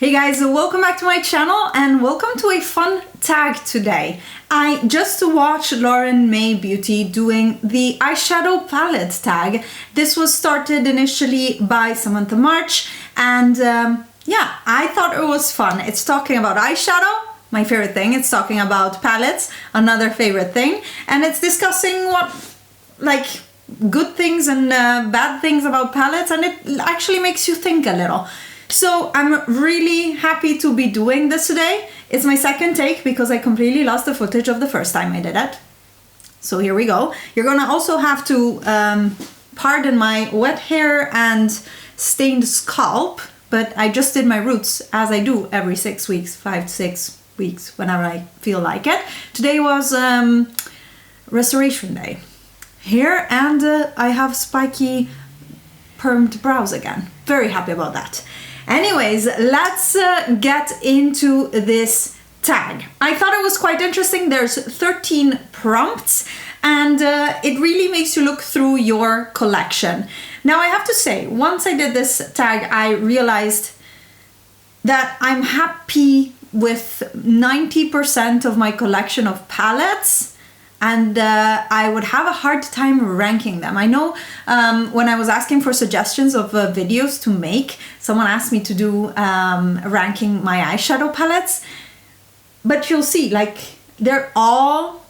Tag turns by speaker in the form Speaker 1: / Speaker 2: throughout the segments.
Speaker 1: Hey guys, welcome back to my channel and welcome to a fun tag today. I just watched Lauren May Beauty doing the eyeshadow palette tag. This was started initially by Samantha March and yeah, I thought it was fun. It's talking about eyeshadow, my favorite thing. It's talking about palettes, another favorite thing. And it's discussing what, like, good things and bad things about palettes, and it actually makes you think a little. So I'm really happy to be doing this today. It's my second take because I completely lost the footage of the first time I did it. So here we go. You're gonna also have to pardon my wet hair and stained scalp, but I just did my roots as I do every 6 weeks, 5 to 6 weeks, whenever I feel like it. Today was restoration day here, and I have spiky permed brows again. Very happy about that. Anyways, let's get into this tag. I thought it was quite interesting. There's 13 prompts and it really makes you look through your collection. Now I have to say, once I did this tag, I realized that I'm happy with 90% of my collection of palettes, and I would have a hard time ranking them. I know when I was asking for suggestions of videos to make, someone asked me to do ranking my eyeshadow palettes, but you'll see, like, they're all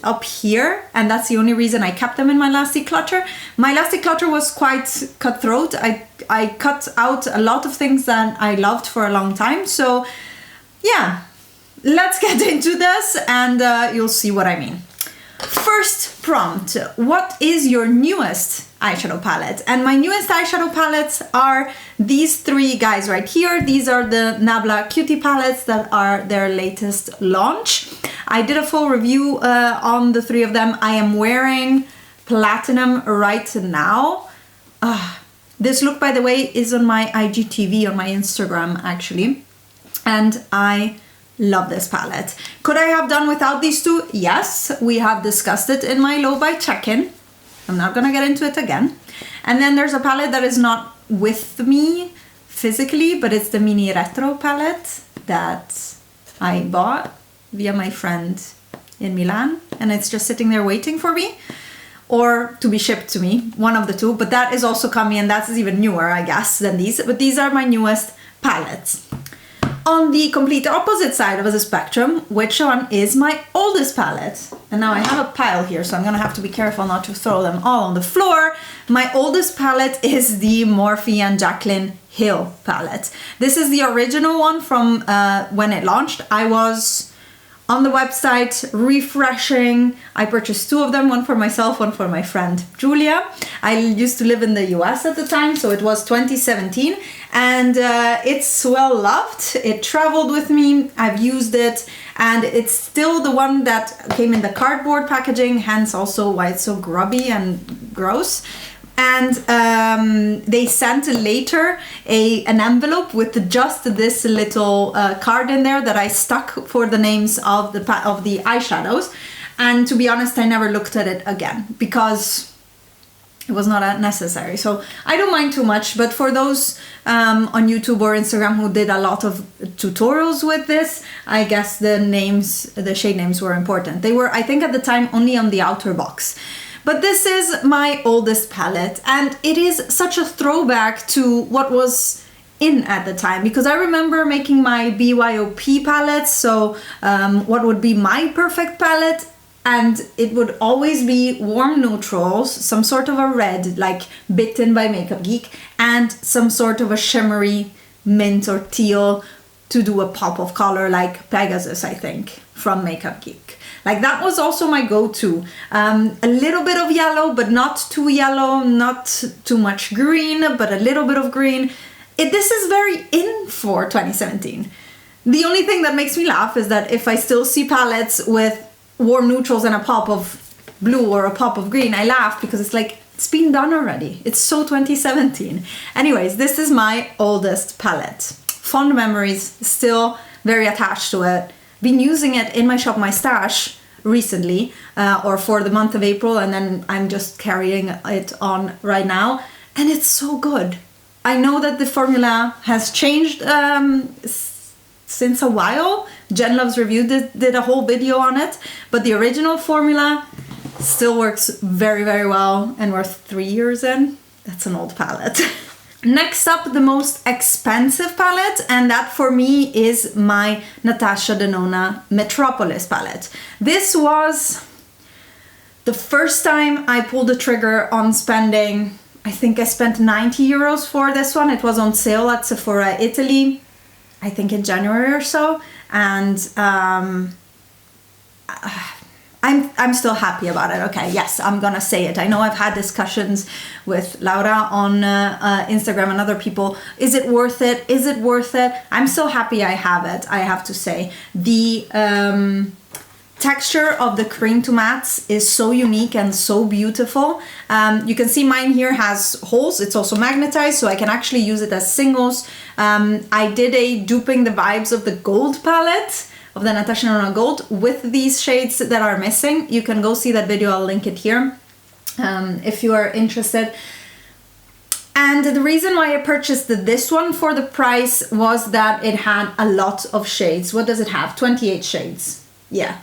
Speaker 1: up here, and that's the only reason I kept them in my last declutter. My last declutter was quite cutthroat. I cut out a lot of things that I loved for a long time, so yeah. Let's get into this and you'll see what I mean. First prompt, what is your newest eyeshadow palette? And my newest eyeshadow palettes are these three guys right here. These are the Nabla Cutie palettes that are their latest launch. I did a full review on the three of them. I am wearing Platinum right now. This look, by the way, is on my IGTV, on my Instagram actually. And I love this palette. Could I have done without these two? Yes, we have discussed it in my low buy check-in. I'm not gonna get into it again. And then there's a palette that is not with me physically, but it's the Mini Retro palette that I bought via my friend in Milan, and it's just sitting there waiting for me, or to be shipped to me, one of the two, but that is also coming, and that's even newer, I guess, than these, but these are my newest palettes. On the complete opposite side of the spectrum, which one is my oldest palette? And now I have a pile here, so I'm gonna have to be careful not to throw them all on the floor. My oldest palette is the Morphe and Jaclyn Hill palette. This is the original one from when it launched. I was on the website refreshing. I purchased two of them, one for myself, one for my friend Julia. I used to live in the US at the time, so it was 2017, and it's well loved. It traveled with me, I've used it, and it's still the one that came in the cardboard packaging, hence also why it's so grubby and gross. And they sent later an envelope with just this little card in there that I stuck for the names of the eyeshadows. And to be honest, I never looked at it again because it was not necessary. So I don't mind too much, but for those on YouTube or Instagram who did a lot of tutorials with this, I guess the shade names were important. They were, I think at the time, only on the outer box. But this is my oldest palette, and it is such a throwback to what was in at the time, because I remember making my BYOP palettes, so what would be my perfect palette, and it would always be warm neutrals, some sort of a red, like Bitten by Makeup Geek, and some sort of a shimmery mint or teal to do a pop of color, like Pegasus, I think, from Makeup Geek. Like, that was also my go-to. A little bit of yellow, but not too yellow, not too much green, but a little bit of green. This is very in for 2017. The only thing that makes me laugh is that if I still see palettes with warm neutrals and a pop of blue or a pop of green, I laugh because it's like, it's been done already. It's so 2017. Anyways, this is my oldest palette. Fond memories, still very attached to it. Been using it in my shop, my stash, recently, or for the month of April, and then I'm just carrying it on right now, and it's so good. I know that the formula has changed since a while. Jen Loves Review did a whole video on it, but the original formula still works very, very well, and we're 3 years in. That's an old palette. Next up, the most expensive palette, and that for me is my Natasha Denona Metropolis palette. This was the first time I pulled the trigger on spending. I think I spent 90 euros for this one. It was on sale at Sephora Italy, I think in January or so, and I'm still happy about it. Okay, yes, I'm gonna say it. I know I've had discussions with Laura on Instagram and other people. Is it worth it? Is it worth it? I'm so happy I have it, I have to say. The texture of the cream to mattes is so unique and so beautiful. You can see mine here has holes. It's also magnetized, so I can actually use it as singles. I did a duping the vibes of the gold palette, of the Natasha Denona Gold, with these shades that are missing. You can go see that video, I'll link it here if you are interested. And the reason why I purchased this one for the price was that it had a lot of shades. What does it have? 28 shades. Yeah,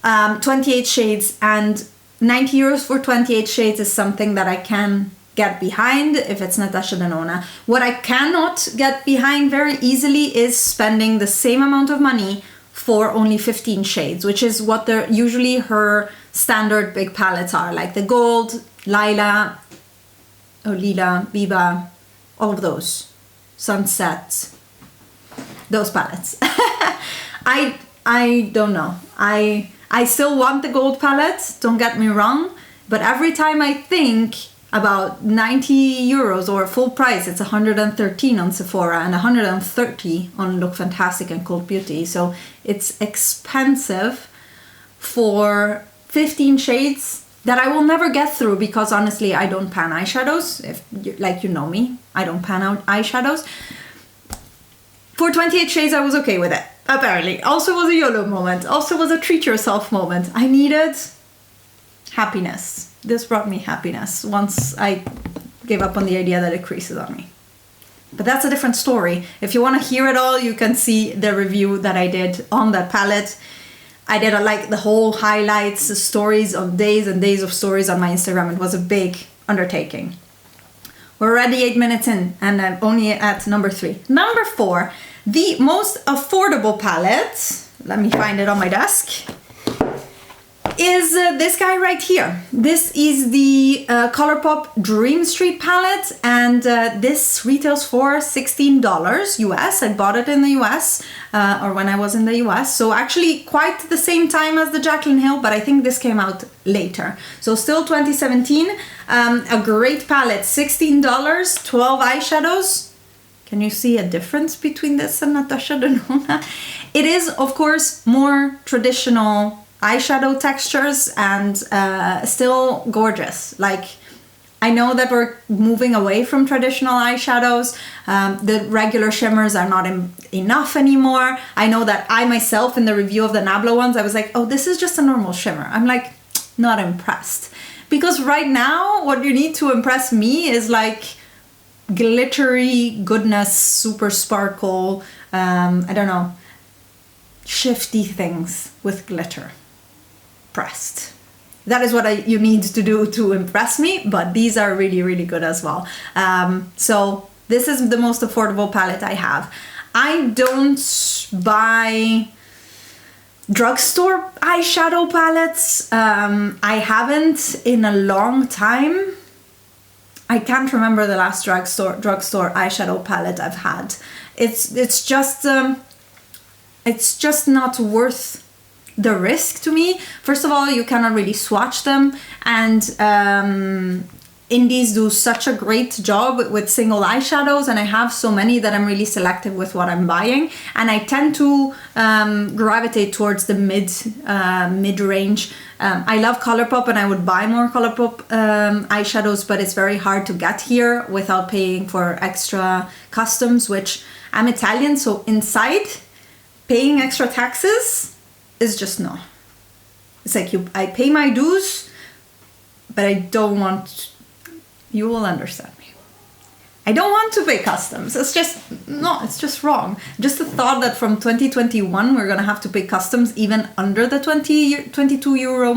Speaker 1: 28 shades, and 90 euros for 28 shades is something that I can get behind if it's Natasha Denona. What I cannot get behind very easily is spending the same amount of money for only 15 shades, which is what they're usually her standard big palettes are, like the gold, lila, biba, all of those, sunset, those palettes. I don't know. I still want the gold palette, don't get me wrong, but every time I think about 90 euros or full price, it's 113 on Sephora and 130 on Look Fantastic and Cult Beauty. So it's expensive for 15 shades that I will never get through, because honestly, I don't pan eyeshadows. If you know me, I don't pan out eyeshadows. For 28 shades, I was okay with it, apparently. Also was a YOLO moment. Also was a treat yourself moment. I needed happiness. This brought me happiness once I gave up on the idea that it creases on me. But that's a different story. If you want to hear it all, you can see the review that I did on that palette. I did like the whole highlights, stories of days and days of stories on my Instagram. It was a big undertaking. We're already 8 minutes in, and I'm only at number 3. Number 4, the most affordable palette, let me find it on my desk, is this guy right here. This is the Colourpop Dream St palette, and this retails for $16 US. I bought it in the US, or when I was in the US, so actually quite the same time as the Jaclyn Hill, but I think this came out later. So still 2017, a great palette, $16, 12 eyeshadows. Can you see a difference between this and Natasha Denona? It is, of course, more traditional eyeshadow textures and still gorgeous. Like, I know that we're moving away from traditional eyeshadows. The regular shimmers are not enough anymore. I know that I myself, in the review of the Nabla ones, I was like, oh, this is just a normal shimmer. I'm like, not impressed. Because right now, what you need to impress me is like glittery goodness, super sparkle, I don't know, shifty things with glitter pressed. That is what you need to do to impress me, but these are really, really good as well. So this is the most affordable palette I have. I don't buy drugstore eyeshadow palettes. I haven't in a long time. I can't remember the last drugstore eyeshadow palette I've had. It's just not worth the risk to me. First of all, you cannot really swatch them, and indies do such a great job with single eyeshadows, and I have so many that I'm really selective with what I'm buying, and I tend to gravitate towards the mid-range. I love Colourpop, and I would buy more Colourpop eyeshadows, but it's very hard to get here without paying for extra customs, which I'm Italian, so inside paying extra taxes is just no. It's like I pay my dues, but I don't want, you will understand me. I don't want to pay customs. It's just, no, it's just wrong. Just the thought that from 2021 we're gonna have to pay customs even under the 22 euro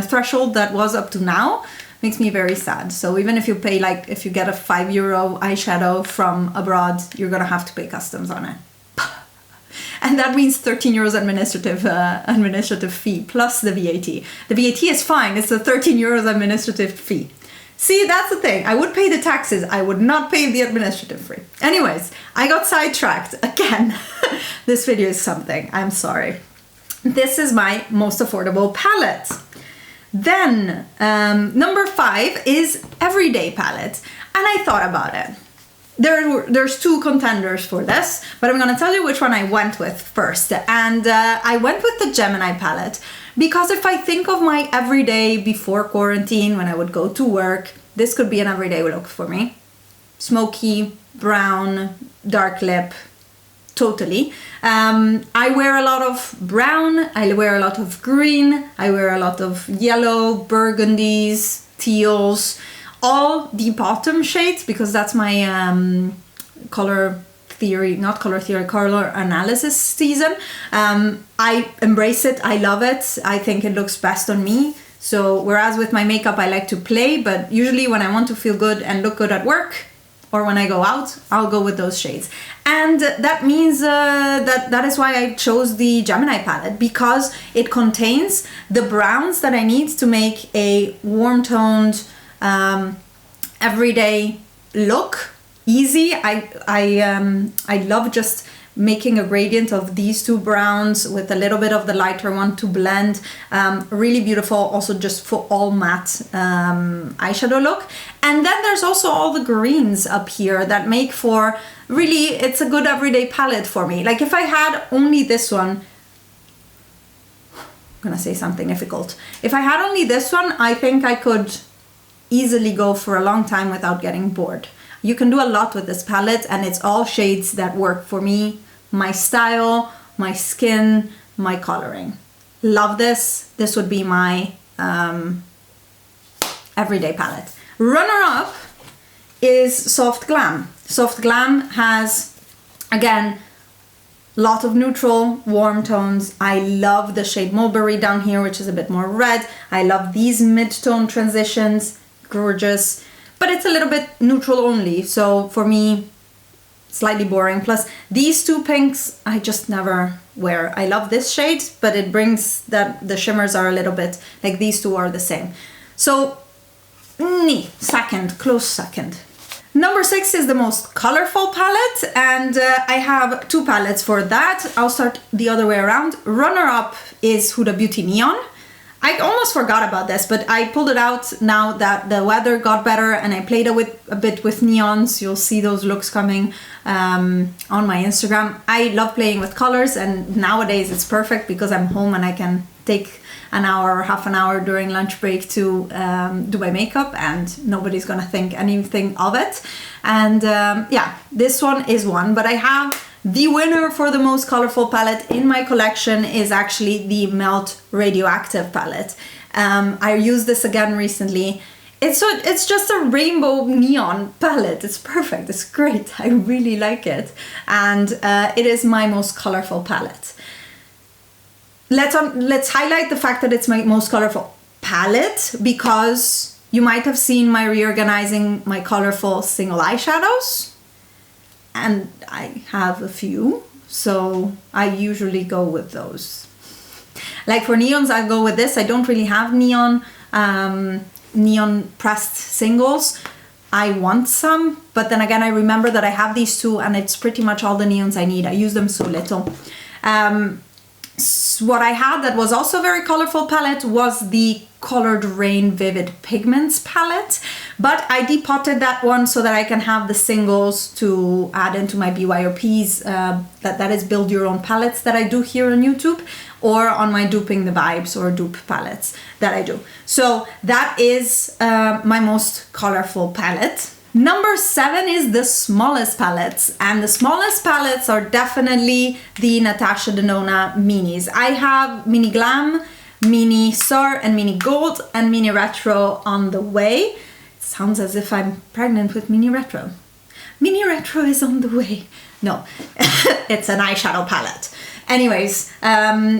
Speaker 1: threshold that was up to now makes me very sad. So even if you pay, like, if you get a 5 euro eyeshadow from abroad, you're gonna have to pay customs on it. And that means 13 euros administrative fee plus the VAT. The VAT is fine, it's the 13 euros administrative fee. See, that's the thing. I would pay the taxes. I would not pay the administrative fee. Anyways, I got sidetracked again. This video is something. I'm sorry. This is my most affordable palette. Then, number 5 is Everyday Palette. And I thought about it. There's 2 contenders for this, but I'm gonna tell you which one I went with first. And I went with the Gemini palette because if I think of my everyday before quarantine, when I would go to work, this could be an everyday look for me. Smoky, brown, dark lip, totally. I wear a lot of brown, I wear a lot of green, I wear a lot of yellow, burgundies, teals, all the bottom shades because that's my color analysis season. I embrace it, I love it, I think it looks best on me. So whereas with my makeup I like to play, but usually when I want to feel good and look good at work or when I go out, I'll go with those shades. And that means that is why I chose the Gemini palette, because it contains the browns that I need to make a warm toned everyday look. Easy. I love just making a gradient of these 2 browns with a little bit of the lighter one to blend. Really beautiful, also just for all matte eyeshadow look. And then there's also all the greens up here that make for, really, it's a good everyday palette for me. Like if I had only this one, I'm gonna say something difficult. If I had only this one, I think I could easily go for a long time without getting bored. You can do a lot with this palette and it's all shades that work for me, my style, my skin, my coloring. Love this. This would be my everyday palette. Runner up is Soft Glam. Soft Glam has, again, lot of neutral, warm tones. I love the shade Mulberry down here, which is a bit more red. I love these mid-tone transitions, gorgeous. But it's a little bit neutral only, so for me, slightly boring. Plus, these 2 pinks, I just never wear. I love this shade, but it brings that the shimmers are a little bit, like these 2 are the same. So, close second. Number 6 is the most colorful palette, and I have 2 palettes for that. I'll start the other way around. Runner up is Huda Beauty Neon. I almost forgot about this, but I pulled it out now that the weather got better and I played a bit with neons. You'll see those looks coming on my Instagram. I love playing with colors, and nowadays it's perfect because I'm home and I can take an hour or half an hour during lunch break to do my makeup and nobody's gonna think anything of it. And yeah, this one is one, but I have the winner for the most colorful palette in my collection is actually the Melt Radioactive palette. I used this again recently. It's just a rainbow neon palette. It's perfect, it's great, I really like it. And it is my most colorful palette. Let's highlight the fact that it's my most colorful palette because you might have seen my reorganizing my colorful single eyeshadows. And I have a few, so I usually go with those. Like for neons, I go with this. I don't really have neon pressed singles. I want some, but then again, I remember that I have these 2 and it's pretty much all the neons I need. I use them so little. What I had that was also a very colorful palette was the Colored Rain Vivid Pigments palette, but I depotted that one so that I can have the singles to add into my BYOPs, that is build your own palettes that I do here on YouTube, or on my Duping the Vibes or dupe palettes that I do. So that is my most colorful palette. Number 7 is the smallest palettes, and the smallest palettes are definitely the Natasha Denona minis. I have Mini Glam, Mini Star, and Mini Gold, and Mini Retro on the way. Sounds as if I'm pregnant with Mini Retro. Mini Retro is on the way. No, it's an eyeshadow palette. Anyways,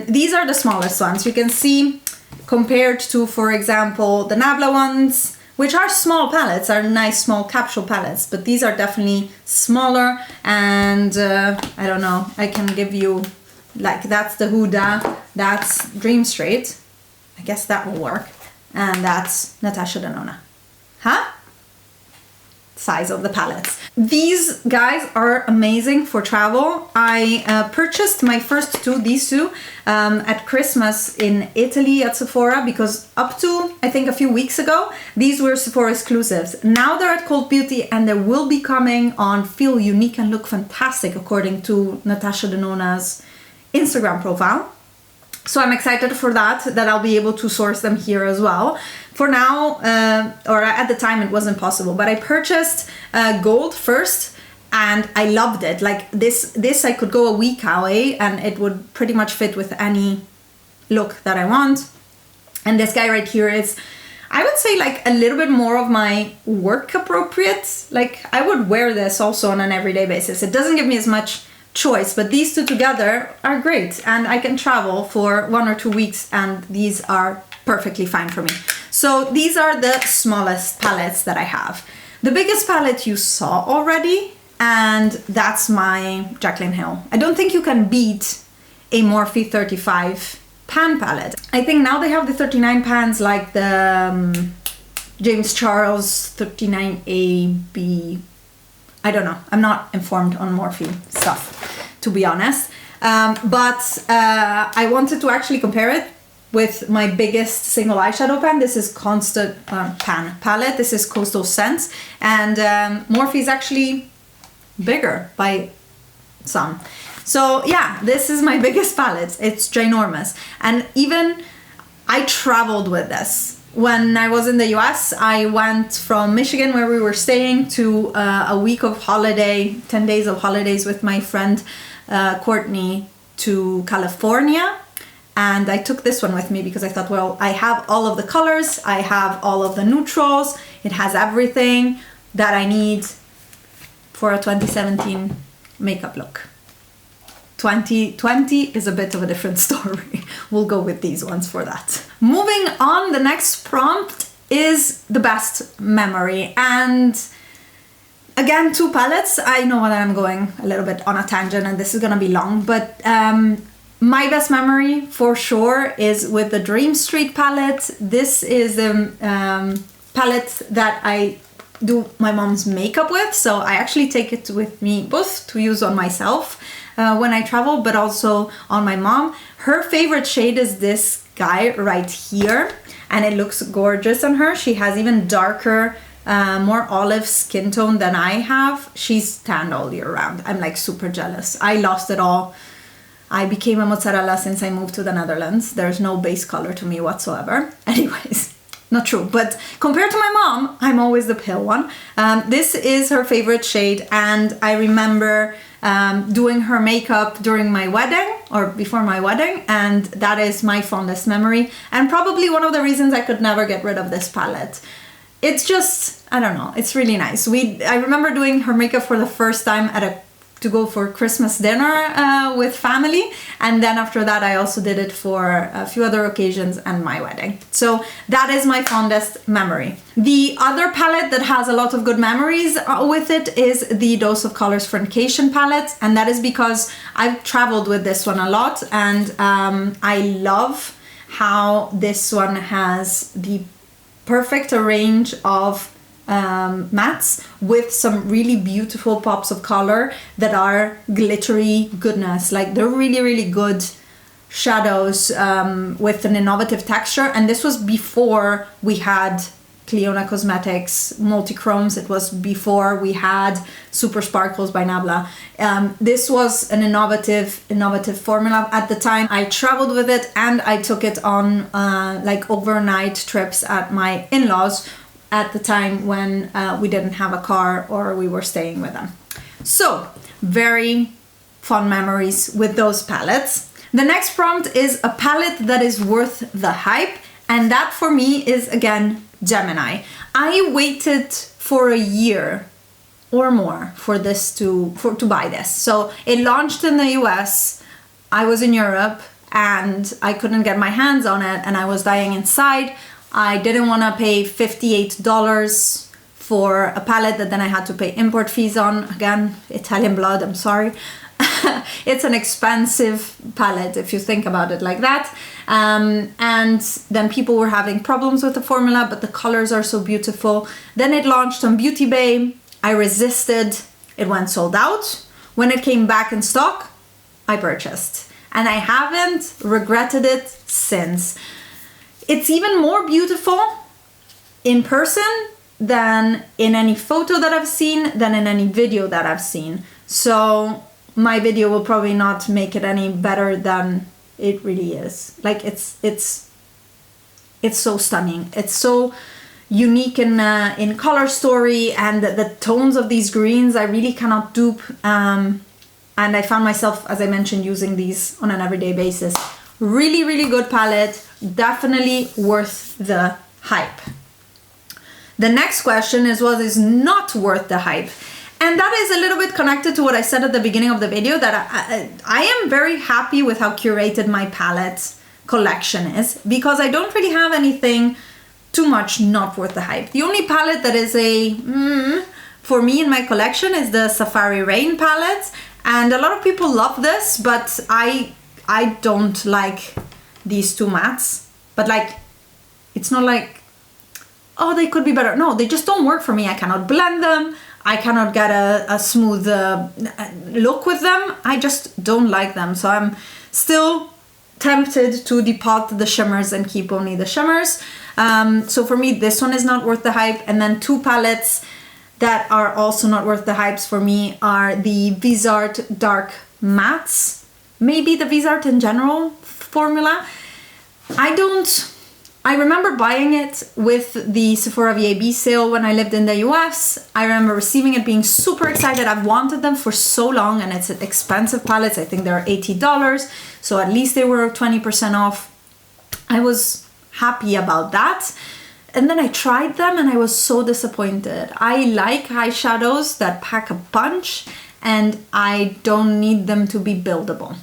Speaker 1: these are the smallest ones. You can see compared to, for example, the Nabla ones, which are small palettes, are nice small capsule palettes, but these are definitely smaller. And I don't know, I can give you, like, that's the Huda, that's Dream St. I guess that will work. And that's Natasha Denona. Huh? Size of the palettes. These guys are amazing for travel. I purchased my first two, these two, at Christmas in Italy at Sephora, because up to, I think, a few weeks ago, these were Sephora exclusives. Now they're at Cult Beauty, and they will be coming on Feel Unique and Look Fantastic, according to Natasha Denona's Instagram profile. So I'm excited for that I'll be able to source them here as well. For now, or at the time it wasn't possible, but I purchased gold first and I loved it. Like this I could go a week away and it would pretty much fit with any look that I want. And this guy right here is, I would say, like a little bit more of my work appropriate. Like I would wear this also on an everyday basis. It doesn't give me as much choice, but these two together are great, and I can travel for 1 or 2 weeks and these are perfectly fine for me. So these are the smallest palettes that I have. The biggest palette you saw already, and that's my Jaclyn Hill. I don't think you can beat a Morphe 35 pan palette. I think now they have the 39 pans, like the James Charles 39AB. I don't know, I'm not informed on Morphe stuff, to be honest. But I wanted to actually compare it with my biggest single eyeshadow pan. This is Constant Pan palette. This is Coastal Scents. And Morphe is actually bigger by some. So yeah, this is my biggest palette. It's ginormous. And even I traveled with this. When I was in the US, I went from Michigan, where we were staying, to a week of holiday, 10 days of holidays with my friend Courtney, to California. And I took this one with me because I thought, well, I have all of the colors, I have all of the neutrals, it has everything that I need for a 2017 makeup look. 2020 is a bit of a different story. We'll go with these ones for that. Moving on, the next prompt is the best memory. And again, two palettes. I know that I'm going a little bit on a tangent and this is gonna be long, but my best memory for sure is with the Dream St palette. This is a palette that I do my mom's makeup with, so I actually take it with me both to use on myself when I travel, but also on my mom. Her favorite shade is this guy right here, and it looks gorgeous on her. She has even darker, more olive skin tone than I have. She's tanned all year round. I'm like super jealous. I lost it all. I became a mozzarella since I moved to the Netherlands. There's no base color to me whatsoever. Anyways, not true, but compared to my mom, I'm always the pale one. This is her favorite shade, and I remember doing her makeup during my wedding, or before my wedding, and that is my fondest memory, and probably one of the reasons I could never get rid of this palette. It's just, I don't know, it's really nice. I remember doing her makeup for the first time to go for Christmas dinner with family, and then after that I also did it for a few other occasions and my wedding. So that is my fondest memory. The other palette that has a lot of good memories with it is the Dose of Colors Francation palette, and that is because I've traveled with this one a lot, and I love how this one has the perfect range of mattes with some really beautiful pops of color that are glittery goodness. Like, they're really, really good shadows with an innovative texture. And this was before we had Cliona Cosmetics multi-chromes. It was before we had Super Sparkles by Nabla. This was an innovative formula at the time. I traveled with it, and I took it on like overnight trips at my in-laws at the time when we didn't have a car or we were staying with them. So very fond memories with those palettes. The next prompt is a palette that is worth the hype, and that for me is again Gemini. I waited for a year or more for this to buy this. So it launched in the US. I was in Europe and I couldn't get my hands on it and I was dying inside. I didn't want to pay $58 for a palette that then I had to pay import fees on. Again, Italian blood, I'm sorry. It's an expensive palette if you think about it like that. And then people were having problems with the formula, but the colors are so beautiful. Then it launched on Beauty Bay. I resisted. It went sold out. When it came back in stock, I purchased. And I haven't regretted it since. It's even more beautiful in person than in any photo that I've seen, than in any video that I've seen. So my video will probably not make it any better than it really is. Like it's so stunning. It's so unique in color story, and the tones of these greens I really cannot dupe. And I found myself, as I mentioned, using these on an everyday basis. Really, really good palette. Definitely worth the hype. The next question is what is not worth the hype? And that is a little bit connected to what I said at the beginning of the video, that I am very happy with how curated my palette collection is, because I don't really have anything too much not worth the hype. The only palette that is for me in my collection is the Safari Rain palette. And a lot of people love this, but I don't like these two mattes. But like, it's not like, oh, they could be better. No, they just don't work for me. I cannot blend them. I cannot get a smooth look with them. I just don't like them. So I'm still tempted to depot the shimmers and keep only the shimmers. So for me, this one is not worth the hype. And then two palettes that are also not worth the hypes for me are the Viseart Dark Mattes. Maybe the Viseart in general formula. I remember buying it with the Sephora VAB sale when I lived in the US. I remember receiving it, being super excited. I've wanted them for so long, and it's expensive palettes. I think they're $80, so at least they were 20% off. I was happy about that. And then I tried them and I was so disappointed. I like eyeshadows that pack a punch, and I don't need them to be buildable.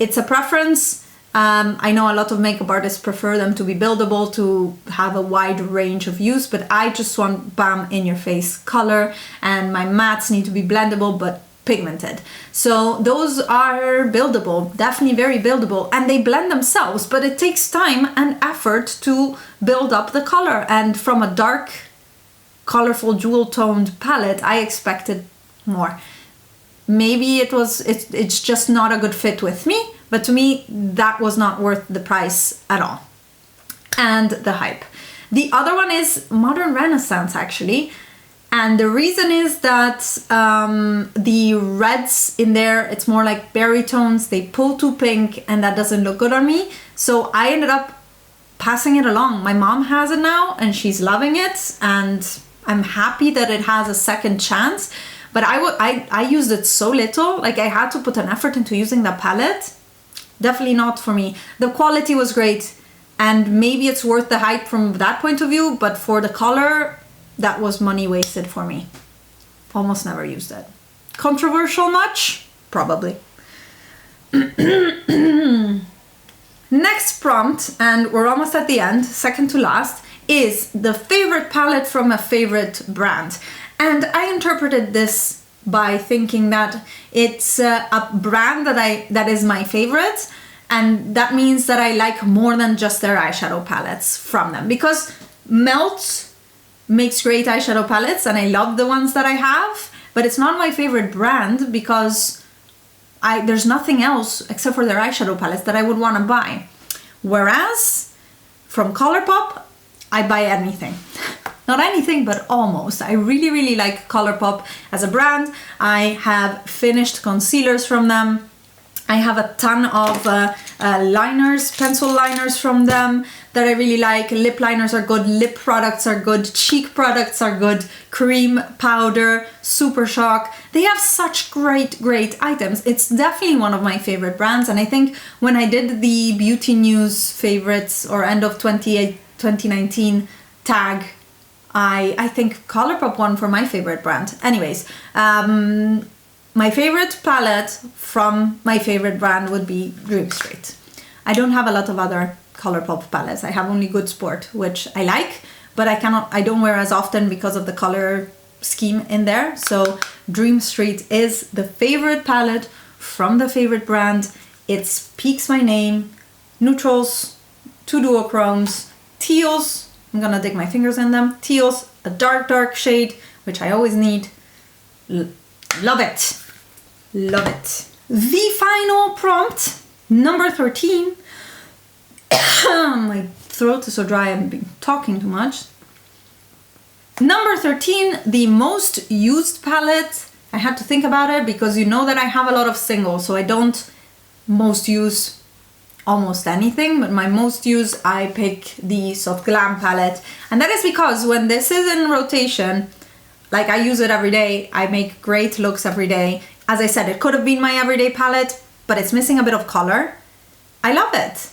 Speaker 1: It's a preference. I know a lot of makeup artists prefer them to be buildable, to have a wide range of use, but I just want bam in your face color, and my mattes need to be blendable but pigmented. So those are buildable, definitely very buildable, and they blend themselves, but it takes time and effort to build up the color. And from a dark, colorful, jewel toned palette, I expected more. Maybe it's just not a good fit with me, but to me, that was not worth the price at all. And the hype. The other one is Modern Renaissance, actually. And the reason is that the reds in there, it's more like berry tones. They pull to pink, and that doesn't look good on me. So I ended up passing it along. My mom has it now, and she's loving it. And I'm happy that it has a second chance. But I used it so little, like I had to put an effort into using the palette. Definitely not for me. The quality was great, and maybe it's worth the hype from that point of view, but for the color, that was money wasted for me. Almost never used it. Controversial much? Probably. Next prompt, and we're almost at the end, second to last, is the favorite palette from a favorite brand. And I interpreted this by thinking that it's a brand that is my favorite, and that means that I like more than just their eyeshadow palettes from them, because Melt makes great eyeshadow palettes and I love the ones that I have, but it's not my favorite brand because there's nothing else except for their eyeshadow palettes that I would want to buy. Whereas from Colourpop, I buy anything. Not anything, but almost. I really, really like Colourpop as a brand. I have finished concealers from them. I have a ton of liners, pencil liners from them that I really like. Lip liners are good, lip products are good, cheek products are good, cream, powder, Super Shock. They have such great items. It's definitely one of my favorite brands, and I think when I did the Beauty News favorites or end of 2019 TAG. I think Colourpop won for my favorite brand. Anyways, my favorite palette from my favorite brand would be Dream St. I don't have a lot of other Colourpop palettes. I have only Good Sport, which I like, but I don't wear as often because of the color scheme in there. So Dream St is the favorite palette from the favorite brand. It speaks my name. Neutrals, 2 duochromes, teals, I'm gonna dig my fingers in them, teals, a dark shade, which I always need. Love it. Love it. The final prompt, number 13. My throat is so dry, I've been talking too much. Number 13, the most used palette. I had to think about it because you know that I have a lot of singles, so I don't most use almost anything, but my most used, I pick the Soft Glam palette. And that is because when this is in rotation, like I use it every day, I make great looks every day. As I said, it could have been my everyday palette, but it's missing a bit of color. I love it.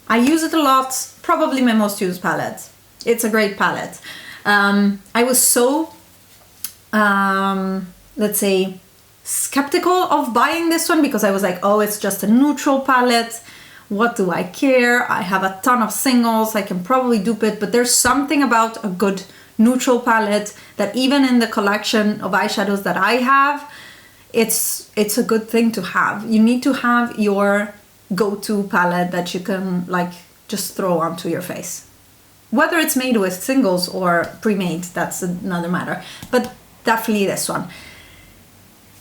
Speaker 1: I use it a lot, probably my most used palette. It's a great palette. I was so, let's say, skeptical of buying this one because I was like, oh, it's just a neutral palette. What do I care? I have a ton of singles. I can probably dupe it, but there's something about a good neutral palette that even in the collection of eyeshadows that I have, it's a good thing to have. You need to have your go-to palette that you can like just throw onto your face. Whether it's made with singles or pre-made, that's another matter. But definitely this one.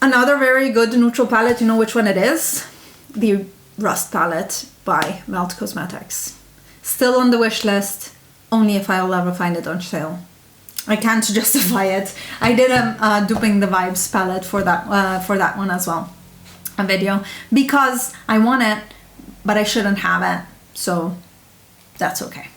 Speaker 1: Another very good neutral palette, you know which one it is? The Rust palette by Melt Cosmetics. Still on the wish list, only if I'll ever find it on sale. I can't justify it. I did a duping the vibes palette for that one as well, a video, because I want it, but I shouldn't have it, so that's okay.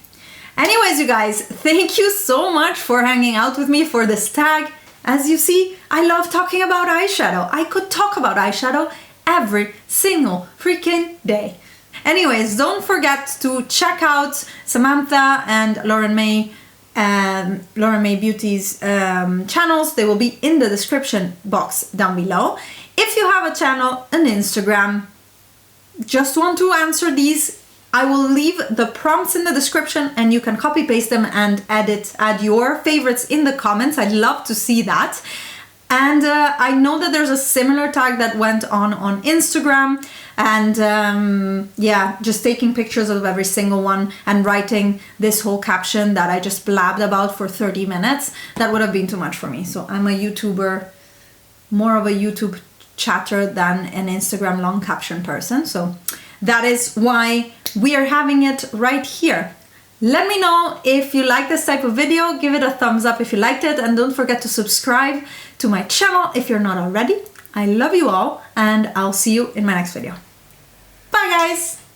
Speaker 1: Anyways, you guys, thank you so much for hanging out with me for this tag. As you see, I love talking about eyeshadow. I could talk about eyeshadow every single freaking day. Anyways, don't forget to check out Samantha and Lauren May Beauty's channels. They will be in the description box down below. If you have a channel, an Instagram, just want to answer these, I will leave the prompts in the description and you can copy paste them and add your favorites in the comments. I'd love to see that. And I know that there's a similar tag that went on Instagram, and yeah, just taking pictures of every single one and writing this whole caption that I just blabbed about for 30 minutes. That would have been too much for me. So I'm a YouTuber, more of a YouTube chatter than an Instagram long caption person. So that is why we are having it right here. Let me know if you like this type of video, give it a thumbs up if you liked it, and don't forget to subscribe to my channel if you're not already. I love you all, and I'll see you in my next video. Bye guys!